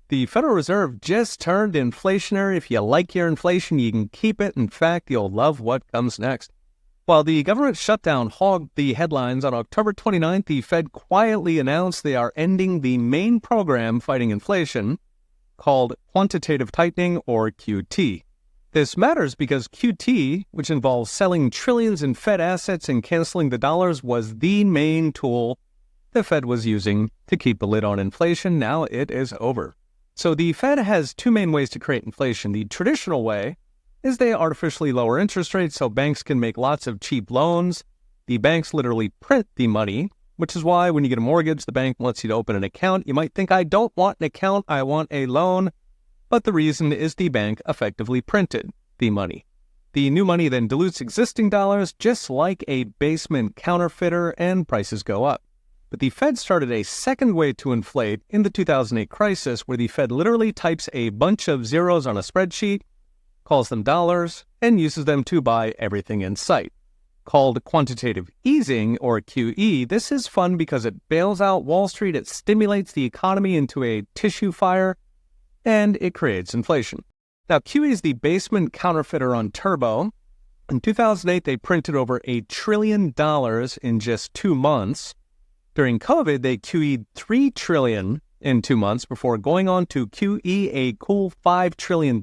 The Federal Reserve just turned inflationary. If you like your inflation, you can keep it. In fact, you'll love what comes next. While the government shutdown hogged the headlines on October 29th, the Fed quietly announced they are ending the main program fighting inflation, called quantitative tightening, or QT. This matters because QT, which involves selling trillions in Fed assets and canceling the dollars, was the main tool the Fed was using to keep the lid on inflation. Now it is over. So the Fed has two main ways to create inflation. The traditional way is they artificially lower interest rates so banks can make lots of cheap loans. The banks literally print the money, which is why when you get a mortgage, the bank wants you to open an account. You might think, I don't want an account, I want a loan. But the reason is the bank effectively printed the money. The new money then dilutes existing dollars just like a basement counterfeiter, and prices go up. But the Fed started a second way to inflate in the 2008 crisis, where the Fed literally types a bunch of zeros on a spreadsheet, calls them dollars, and uses them to buy everything in sight. Called quantitative easing, or QE, this is fun because it bails out Wall Street, it stimulates the economy into a tissue fire, and it creates inflation. Now, QE is the basement counterfeiter on turbo. In 2008, they printed over $1 trillion in just 2 months. During COVID, they QE'd $3 trillion in 2 months before going on to QE a cool $5 trillion.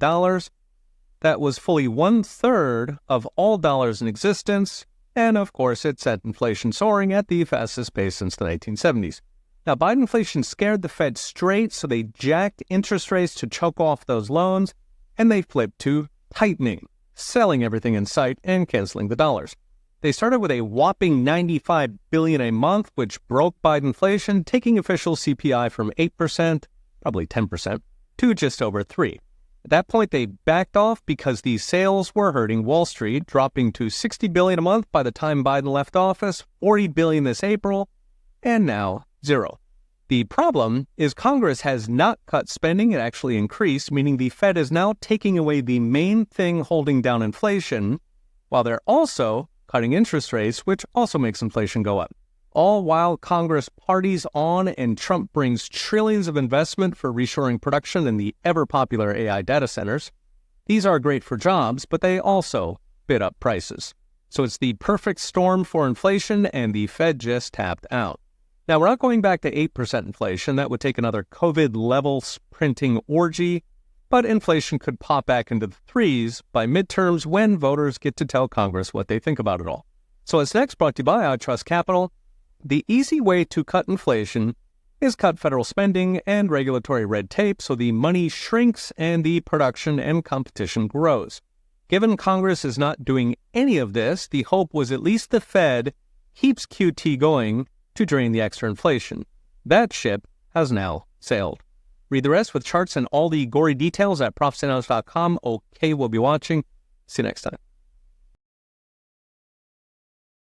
That was fully 1/3 of all dollars in existence, and of course it set inflation soaring at the fastest pace since the 1970s. Now, Bidenflation scared the Fed straight, so they jacked interest rates to choke off those loans, and they flipped to tightening, selling everything in sight and canceling the dollars. They started with a whopping $95 billion a month, which broke Bidenflation, taking official CPI from 8%, probably 10%, to just over 3%. At that point, they backed off because the sales were hurting Wall Street, dropping to $60 billion a month by the time Biden left office, $40 billion this April, and now zero. The problem is Congress has not cut spending, it actually increased, meaning the Fed is now taking away the main thing holding down inflation, while they're also cutting interest rates, which also makes inflation go up. All while Congress parties on and Trump brings trillions of investment for reshoring production in the ever-popular AI data centers. These are great for jobs, but they also bid up prices. So it's the perfect storm for inflation, and the Fed just tapped out. Now, we're not going back to 8% inflation. That would take another COVID-level printing orgy, but inflation could pop back into the 3s by midterms when voters get to tell Congress what they think about it all. So as next, brought to you by I Trust Capital, the easy way to cut inflation is cut federal spending and regulatory red tape so the money shrinks and the production and competition grows. Given Congress is not doing any of this, the hope was at least the Fed keeps QT going to drain the extra inflation. That ship has now sailed. Read the rest with charts and all the gory details at profitandloss.com. Okay, we'll be watching. See you next time.